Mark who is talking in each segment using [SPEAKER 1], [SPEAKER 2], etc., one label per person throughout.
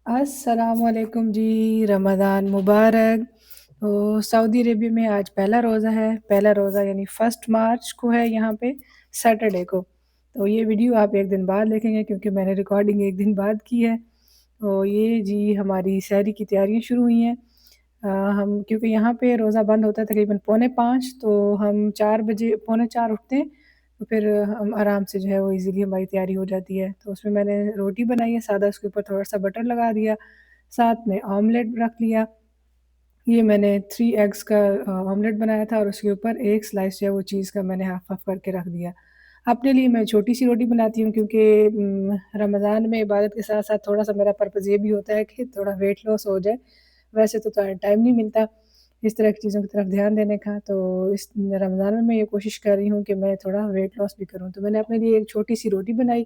[SPEAKER 1] अस्सलाम वालेकुम जी, रमज़ान मुबारक। तो सऊदी अरेबिया में आज पहला रोज़ा है, पहला रोज़ा यानी 1 मार्च को है यहाँ पे, सैटरडे को। तो ये वीडियो आप 1 दिन बाद देखेंगे क्योंकि मैंने रिकॉर्डिंग 1 दिन बाद की है। तो ये जी हमारी सहरी की तैयारियाँ शुरू हुई हैं। हम क्योंकि यहाँ पे रोज़ा बंद होता है तकरीबन पौने 5, तो हम 4 बजे पौने 4 उठते हैं, तो फिर हम आराम से जो है वो ईज़िली हमारी तैयारी हो जाती है। तो उसमें मैंने रोटी बनाई है सादा, उसके ऊपर थोड़ा-सा बटर लगा दिया, साथ में ऑमलेट रख लिया। ये मैंने 3 एग्स का ऑमलेट बनाया था और उसके ऊपर 1 स्लाइस जो है वो चीज़ का मैंने हाफ़-हाफ़ करके रख दिया। अपने लिए मैं छोटी-सी रोटी बनाती हूँ क्योंकि रमज़ान में इबादत के साथ-साथ थोड़ा-सा मेरा पर्पज़ ये भी होता है कि थोड़ा वेट लॉस हो जाए। वैसे तो टाइम नहीं मिलता इस तरह की चीज़ों की तरफ ध्यान देने का, तो इस रमज़ान में मैं ये कोशिश कर रही हूँ कि मैं थोड़ा वेट लॉस भी करूँ। तो मैंने अपने लिए एक छोटी-सी रोटी बनाई,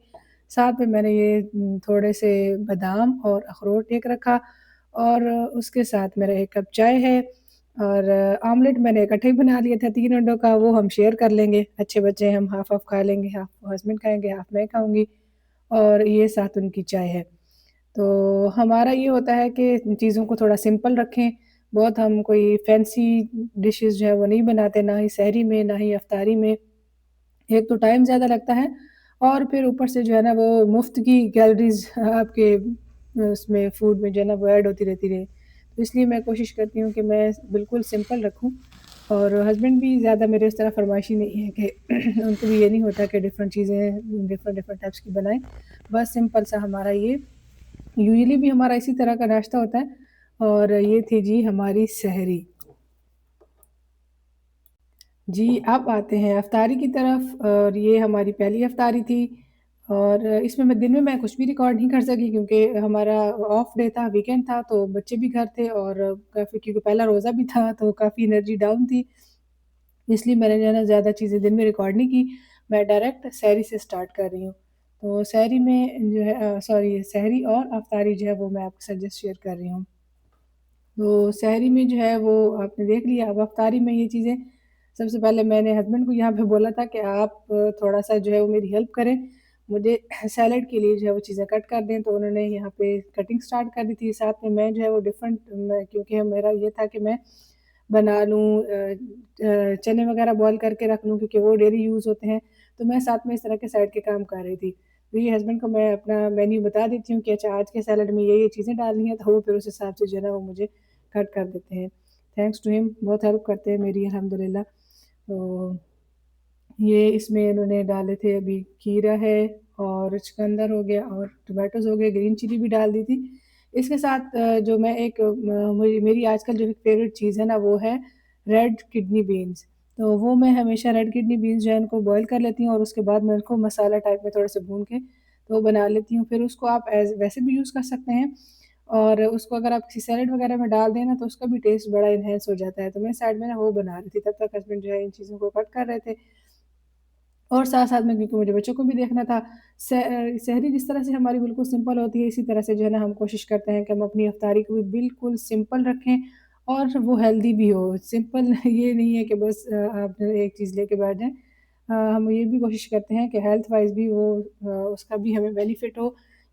[SPEAKER 1] साथ में मैंने ये थोड़े से बादाम और अखरोट एक रखा और उसके साथ मेरा 1 कप चाय है और ऑमलेट मैंने इकट्ठे ही बना लिया था 3 अंडों का, वो हम शेयर कर लेंगे। अच्छे बच्चे हैं, हम हाफ़-हाफ़ खा लेंगे, हाफ़ हस्बैंड खाएँगे, हाफ़ मैं खाऊँगी और ये साथ उनकी चाय है। तो हमारा ये होता है कि चीज़ों को थोड़ा सिंपल रखें, बहुत हम कोई फैंसी डिशेज़ जो है वो नहीं बनाते, ना ही सहरी में, ना ही इफ्तारी में। एक तो टाइम ज़्यादा लगता है और फिर ऊपर से जो है ना वो मुफ़्त की कैलोरीज़ आपके उसमें फूड में जो है ना वो ऐड होती रहती है। तो इसलिए मैं कोशिश करती हूँ कि मैं बिल्कुल सिंपल रखूँ और हस्बैंड भी ज़्यादा मेरे उस तरह फ़रमाइशी नहीं है कि उनको भी ये नहीं होता कि डिफ़रेंट चीज़ें डिफ़रेंट टाइप्स की बनाएँ। बस सिंपल सा हमारा ये यूजुअली भी हमारा इसी तरह का नाश्ता होता है और ये थी जी हमारी सहरी। जी, अब आते हैं इफ्तारी की तरफ और ये हमारी पहली इफ्तारी थी और इसमें मैं दिन में मैं कुछ भी रिकॉर्ड नहीं कर सकी क्योंकि हमारा ऑफ डे था, वीकेंड था तो बच्चे भी घर थे और काफ़ी क्योंकि पहला रोज़ा भी था तो काफ़ी एनर्जी डाउन थी। इसलिए मैंने जो है ना ज़्यादा चीज़ें दिन में रिकॉर्ड नहीं की, मैं डायरेक्ट सहरी से स्टार्ट कर रही हूँ। तो सहरी में जो है सॉरी सहरी और इफ्तारी जो है वो मैं आपके साथ जस्ट शेयर कर रही हूँ। तो सहरी में जो है वो आपने देख लिया, अब अफ़्तारी में ये चीज़ें सबसे पहले मैंने हस्बैंड को यहाँ पे बोला था कि आप थोड़ा-सा जो है वो मेरी हेल्प करें, मुझे सैलेड के लिए जो है वो चीज़ें कट कर दें, तो उन्होंने यहाँ पे कटिंग स्टार्ट कर दी थी। साथ में मैं जो है वो डिफ़रेंट मैं क्योंकि मेरा ये था कि मैं बना लूँ चने वगैरह बॉयल करके रख लूँ क्योंकि वो डेली यूज़ होते हैं, तो मैं साथ में इस तरह के साइड के काम कर रही थी। तो ये हस्बैंड को मैं अपना मेन्यू बता देती हूँ कि अच्छा आज के सैलेड में ये चीज़ें डालनी है, तो वो फिर उस हिसाब से जो है ना वो मुझे कट कर देते हैं। थैंक्स टू हिम बहुत हेल्प करते हैं मेरी अल्हम्दुलिल्लाह। तो ये इसमें इन्होंने डाले थे अभी खीरा है और चुकंदर हो गया और टोमेटोज़ हो गए, ग्रीन चिली भी डाल दी थी। इसके साथ जो मैं एक मेरी मेरी आजकल जो फ़ेवरेट चीज़ है ना वो है रेड किडनी बीन्स। तो वो मैं हमेशा रेड किडनी बीन्स जो है उनको बॉयल कर लेती हूँ और उसके बाद मैं उनको मसाला टाइप में थोड़े से भून के तो बना लेती हूँ। फिर उसको आप वैसे भी यूज़ कर सकते हैं और उसको अगर आप किसी सैलेड वगैरह में डाल दें ना तो उसका भी टेस्ट बड़ा एनहांस हो जाता है। तो मैं साइड में ना वो बना रही थी, तब तक हस्बैंड जो है इन चीज़ों को कट कर रहे थे। और साथ-साथ में क्योंकि मुझे बच्चों को भी देखना था, सहरी जिस तरह से हमारी बिल्कुल सिंपल होती है, इसी तरह से जो है ना हम कोशिश करते हैं कि हम अपनी इफ्तारी को भी बिल्कुल सिंपल रखें और वो हेल्दी भी हो। सिंपल ये नहीं है कि बस आप एक चीज़ लेके बैठ जाएँ। हम ये भी कोशिश करते हैं कि हेल्थ वाइज़ भी वो उसका भी हमें बेनिफिट हो,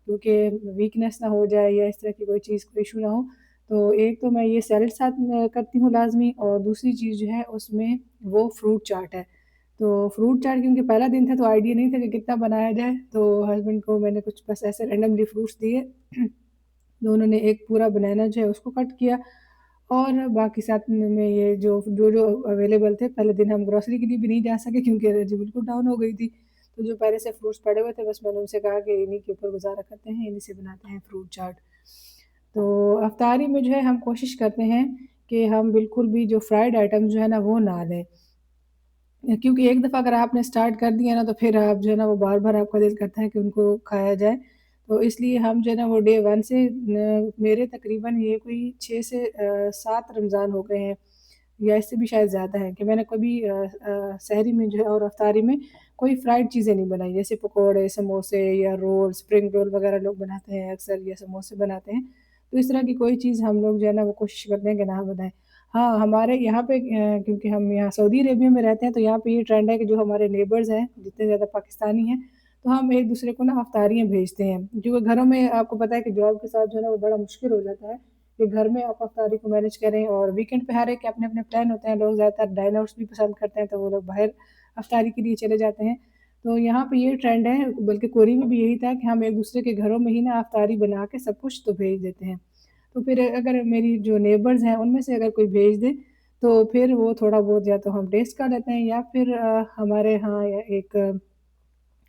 [SPEAKER 1] क्योंकि वीकनेस ना हो जाए या इस तरह की कोई चीज़ कोई इश्यू ना हो। तो एक तो मैं ये सैलेड साथ में करती हूँ लाज़मी और दूसरी चीज़ जो है उसमें वो फ्रूट चाट है। तो फ्रूट चाट क्योंकि पहला दिन था तो आइडिया नहीं था कि कितना बनाया जाए, तो हस्बैंड को मैंने कुछ बस ऐसे रैंडमली फ्रूट्स दिए। तो उन्होंने एक पूरा बनाना जो है उसको कट किया और बाकी साथ में ये जो अवेलेबल थे, पहले दिन हम ग्रोसरी के लिए भी नहीं जा सके क्योंकि एनर्जी बिल्कुल डाउन हो गई थी। तो जो पहले से फ्रूट्स पड़े हुए थे बस मैंने उनसे कहा कि इन्हीं के ऊपर गुज़ारा करते हैं, इन्हीं से बनाते हैं फ्रूट चाट। तो अफ्तारी में जो है हम कोशिश करते हैं कि हम बिल्कुल भी जो फ्राइड आइटम्स जो है ना वो ना लें। क्योंकि एक दफ़ा अगर आपने स्टार्ट कर दिया ना तो फिर आप जो है ना वो बार-बार आपका दिल करता है कि उनको खाया जाए। तो इसलिए हम जो है ना वो डे 1 से मेरे तकरीबन ये कोई 6 से 7 रमज़ान हो गए हैं या इससे भी शायद ज़्यादा है कि मैंने कभी सहरी में जो है और इफ्तारी में कोई फ्राइड चीज़ें नहीं बनाई। जैसे पकोड़े, समोसे या रोल, स्प्रिंग रोल वग़ैरह लोग बनाते हैं अक्सर या समोसे बनाते हैं। तो इस तरह की कोई चीज़ हम लोग जो है ना वो कोशिश करते हैं कि ना बनाएँ। हाँ, हमारे यहाँ पे क्योंकि हम यहाँ सऊदी अरेबिया में रहते हैं, तो यहाँ पे ये ट्रेंड है कि जो हमारे नेबर्स हैं, जितने ज़्यादा पाकिस्तानी हैं, तो हम एक-दूसरे को ना अफ्तारियाँ भेजते हैं। क्योंकि घरों में आपको पता है कि जॉब के साथ जो है ना वो बड़ा मुश्किल हो जाता है कि घर में आप अफ्तारी को मैनेज करें, और वीकेंड पे हर एक के अपने-अपने प्लान होते हैं। लोग ज़्यादातर डाइन आउट्स भी पसंद करते हैं, तो वो लोग बाहर अफ्तारी के लिए चले जाते हैं। तो यहाँ पे ये ट्रेंड है, बल्कि कोरी में भी यही था कि हम एक-दूसरे के घरों में ही ना अफ्तारी बना के सब कुछ तो भेज देते हैं। तो फिर अगर मेरी जो नेबर्स हैं उनमें से अगर कोई भेज दे, तो फिर वो थोड़ा बहुत या तो हम टेस्ट कर लेते हैं, या फिर हमारे यहाँ एक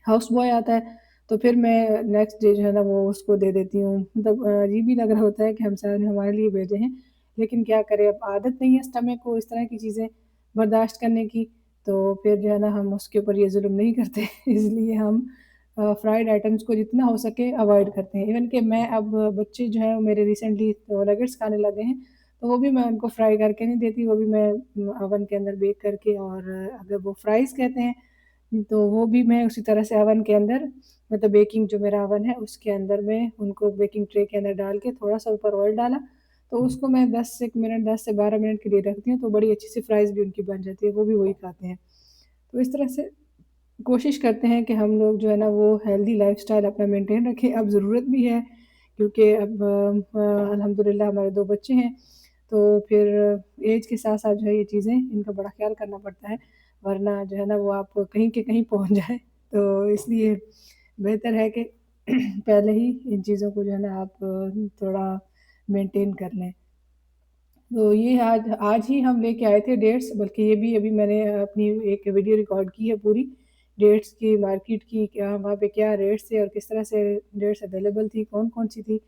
[SPEAKER 1] हाउस बॉय आता है, तो फिर मैं नेक्स्ट डे जो है ना वो उसको दे देती हूँ। मतलब अजीब ही लग रहा होता है कि हम सर ने हमारे लिए भेजे हैं, लेकिन क्या करें, अब आदत नहीं है स्टमक को इस तरह की चीज़ें बर्दाश्त करने की, तो फिर जो है ना हम उसके ऊपर ये ज़ुल्म नहीं करते। इसलिए हम फ्राइड आइटम्स को जितना हो सके अवॉइड करते हैं। इवन कि मैं अब बच्चे जो हैं वो मेरे रिसेंटली तो नगेट्स खाने लगे हैं, तो वो भी मैं उनको फ्राई करके नहीं देती, वो भी मैं ओवन के अंदर बेक करके, और अगर वो फ्राइज़ कहते हैं तो वो भी मैं उसी तरह से ओवन के अंदर, मतलब बेकिंग जो मेरा ओवन है उसके अंदर मैं उनको बेकिंग ट्रे के अंदर डाल के थोड़ा-सा ऊपर ऑयल डाला, तो उसको मैं 10 से 12 मिनट के लिए रखती हूँ, तो बड़ी अच्छी सी फ्राइज़ भी उनकी बन जाती है, वो भी वही खाते हैं। तो इस तरह से कोशिश करते हैं कि हम लोग जो है ना वो हेल्दी लाइफ़स्टाइल अपना मेंटेन रखें। अब ज़रूरत भी है, क्योंकि अब अल्हम्दुलिल्लाह हमारे 2 बच्चे हैं, तो फिर ऐज के साथ-साथ जो है ये चीज़ें इनका बड़ा ख़्याल करना पड़ता है, वरना जो है ना वो आप कहीं के कहीं पहुँच जाएँ। तो इसलिए बेहतर है कि पहले ही इन चीज़ों को जो है ना आप थोड़ा मेंटेन कर लें। तो ये आज आज ही हम लेके आए थे डेट्स, बल्कि ये भी अभी मैंने अपनी एक वीडियो रिकॉर्ड की है पूरी, डेट्स की मार्केट की, क्या वहाँ पे क्या रेट्स थे और किस तरह से डेट्स अवेलेबल थी, कौन-कौन सी थी।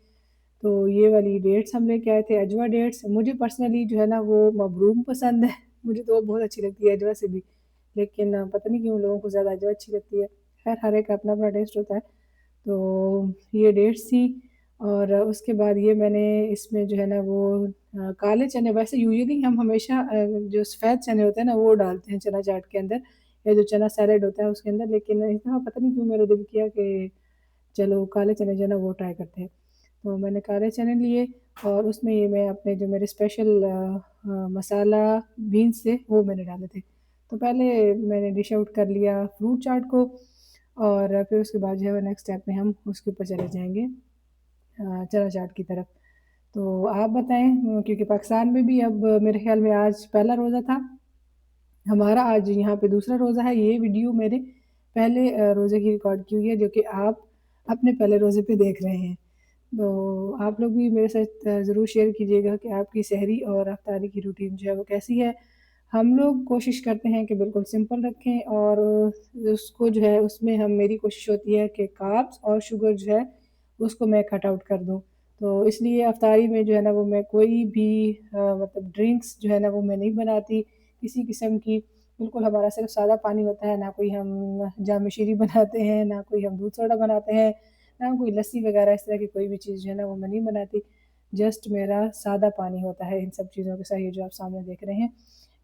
[SPEAKER 1] तो ये वाली डेट्स हम लेके आए थे, अजवा डेट्स। मुझे पर्सनली जो है ना वो मबरूम पसंद है, मुझे तो वो बहुत अच्छी लगती है अजवा से भी। लेकिन पता नहीं क्यों लोगों को ज़्यादा अजवा अच्छी लगती है। ख़ैर हर एक का अपना-अपना टेस्ट होता है। तो ये डेट्स थी, और उसके बाद ये मैंने इसमें जो है ना वो काले चने, वैसे यूजुअली हम हमेशा जो सफ़ेद चने होते हैं ना वो डालते हैं चना चाट के अंदर, या जो चना सैलेड होता है उसके अंदर, लेकिन इस दफ़ा पता नहीं क्यों मेरा दिल किया कि चलो काले चने जो है ना वो ट्राई करते हैं। तो मैंने काले चने लिए, और उसमें ये मैं अपने जो मेरे स्पेशल मसाला बीन्स थे वो मैंने डाले थे। तो पहले मैंने डिश आउट कर लिया फ्रूट चाट को, और फिर उसके बाद जो है वो नेक्स्ट स्टेप में हम उसके ऊपर चले जाएँगे चना चाट की तरफ। तो आप बताएँ, क्योंकि पाकिस्तान में भी अब मेरे ख़्याल में आज पहला रोज़ा था। हमारा आज यहाँ पे दूसरा रोज़ा है। ये वीडियो मेरे पहले रोज़े की रिकॉर्ड की हुई है, जो कि आप अपने पहले रोज़े पे देख रहे हैं। तो आप लोग भी मेरे साथ ज़रूर शेयर कीजिएगा कि आपकी सहरी और अफ्तारी की रूटीन जो है वो कैसी है? हम लोग कोशिश करते हैं कि बिल्कुल सिंपल रखें, और उसको जो है उसमें हम मेरी कोशिश होती है कि कार्ब्स और शुगर जो है उसको मैं कट आउट कर दूँ। तो इसलिए अफ्तारी में जो है ना वो मैं कोई भी मतलब ड्रिंक्स जो है ना वो मैं नहीं बनाती किसी किस्म की। बिल्कुल हमारा सिर्फ़ सादा पानी होता है, ना कोई हम जाम शीरी बनाते हैं, ना कोई हम दूध सोडा बनाते हैं, ना कोई लस्सी वग़ैरह इस तरह की कोई भी चीज़ जो है ना वो मैं नहीं बनाती। जस्ट मेरा सादा पानी होता है इन सब चीज़ों के साथ, ये जो आप सामने देख रहे हैं,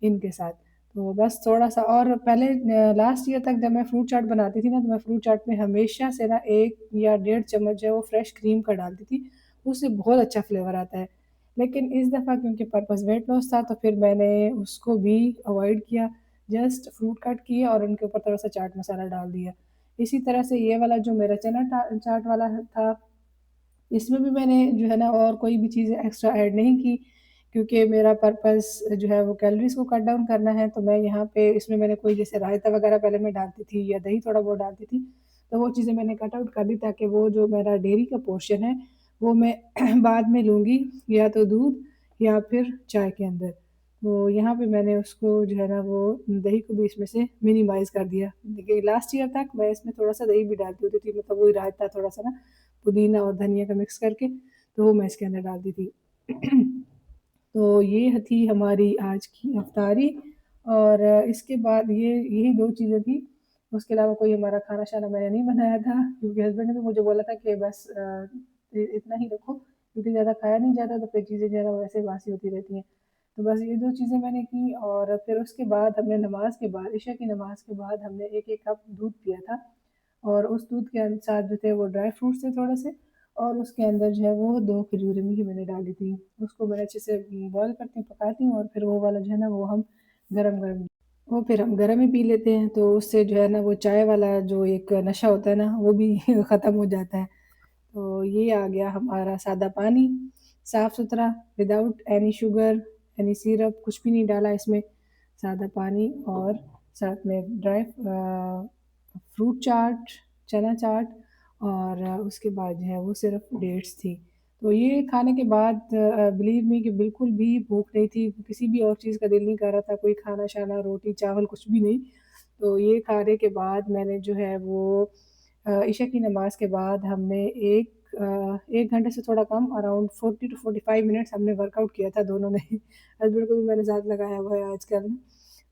[SPEAKER 1] इनके साथ। तो बस थोड़ा-सा, और पहले लास्ट ईयर तक जब मैं फ्रूट चाट बनाती थी ना, तो मैं फ्रूट चाट में हमेशा से ना 1 या डेढ़ चम्मच जो है वो फ्रेश क्रीम का डालती थी, उससे बहुत अच्छा फ्लेवर आता है। लेकिन इस दफ़ा क्योंकि पर्पज़ वेट लॉस था, तो फिर मैंने उसको भी अवॉइड किया, जस्ट फ्रूट कट किए और उनके ऊपर थोड़ा-सा चाट मसाला डाल दिया। इसी तरह से ये वाला जो मेरा चना चाट वाला था, इसमें भी मैंने जो है ना और कोई भी चीज़ें एक्स्ट्रा ऐड नहीं की, क्योंकि मेरा पर्पज़ जो है वो कैलोरीज़ को कट डाउन करना है। तो मैं यहाँ पे इसमें मैंने कोई जैसे रायता वग़ैरह पहले मैं डालती थी, या दही थोड़ा बहुत डालती थी, तो वो चीज़ें मैंने कट आउट कर दी, ताकि वो जो मेरा डेयरी का पोर्शन है, वो मैं बाद में लूँगी, या तो दूध या फिर चाय के अंदर। तो यहाँ पे मैंने उसको जो है ना वो दही को भी इसमें से मिनिमाइज़ कर दिया। देखिए लास्ट ईयर तक मैं इसमें थोड़ा-सा दही भी डालती होती थी, मतलब वही रायता थोड़ा-सा ना पुदीना और धनिया का मिक्स करके, तो वो मैं इसके अंदर डाल दी थी। तो ये थी हमारी आज की इफ्तारी, और इसके बाद ये यही 2 चीज़ें थी। उसके अलावा कोई हमारा खाना-शाना मैंने नहीं बनाया था, क्योंकि हस्बैंड ने भी मुझे बोला था कि बस इतना ही रखो, क्योंकि ज़्यादा खाया नहीं जाता, तो फिर चीज़ें जो है ना वैसे ही बासी होती रहती हैं। तो बस ये 2 चीज़ें मैंने की, और फिर उसके बाद हमने नमाज़ के बाद, इशा की नमाज़ के बाद हमने 1-1 कप दूध पिया था, और उस दूध के साथ जो थे वो ड्राई फ्रूट्स थे थोड़े से, और उसके अंदर जो है वो 2 खजूरें भी मैंने डाली थी। उसको मैंने अच्छे से बॉयल करती हूँ, पकाती हूँ, और फिर वो वाला जो है ना वो हम गरम-गरम वो फिर हम गरम ही पी लेते हैं, तो उससे जो है ना वो चाय वाला जो एक नशा होता है ना, वो भी ख़त्म हो जाता है। तो ये आ गया हमारा सादा पानी, साफ-सुथरा, without any sugar, any syrup, कुछ भी नहीं डाला इसमें, सादा पानी और साथ में फ्रूट चाट, चना चाट और उसके बाद जो है वो सिर्फ़ डेट्स थी। तो ये खाने के बाद बिलीव मी कि बिल्कुल भी भूख नहीं थी, किसी भी और चीज़ का दिल नहीं कर रहा था, कोई खाना-शाना, रोटी-चावल कुछ भी नहीं। तो ये खाने के बाद मैंने जो है वो इशा की नमाज़ के बाद हमने 1 घंटे से थोड़ा कम अराउंड 40 टू 45 मिनट्स हमने वर्कआउट किया था दोनों ने। हस्बैंड को भी मैंने साथ लगाया हुआ है आजकल।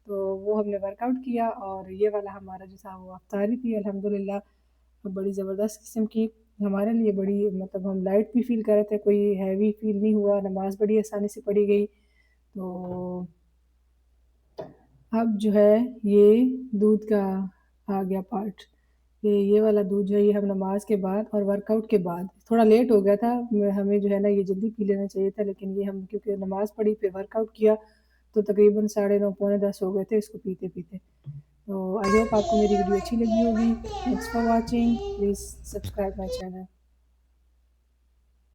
[SPEAKER 1] तो वो हमने वर्कआउट किया और ये वाला हमारा जो था वो इफ्तारी थी अल्हम्दुलिल्लाह बड़ी ज़बरदस्त किस्म की। हमारे लिए बड़ी मतलब हम लाइट भी फ़ील कर रहे थे, कोई हैवी फ़ील नहीं हुआ, नमाज़ बड़ी आसानी से पढ़ी गई। तो अब जो है ये दूध का आ गया पार्ट। ये वाला दूध जो है ये हम नमाज़ के बाद और वर्कआउट के बाद थोड़ा लेट हो गया था हमें जो है ना ये जल्दी पी लेना चाहिए था लेकिन ये हम क्योंकि नमाज़ पढ़ी फिर वर्कआउट किया तो तकरीबन 9:30 पौने 10 हो गए थे इसको पीते-पीते। तो आई होप आपको मेरी वीडियो अच्छी लगी होगी। Thanks for watching. Please subscribe my channel.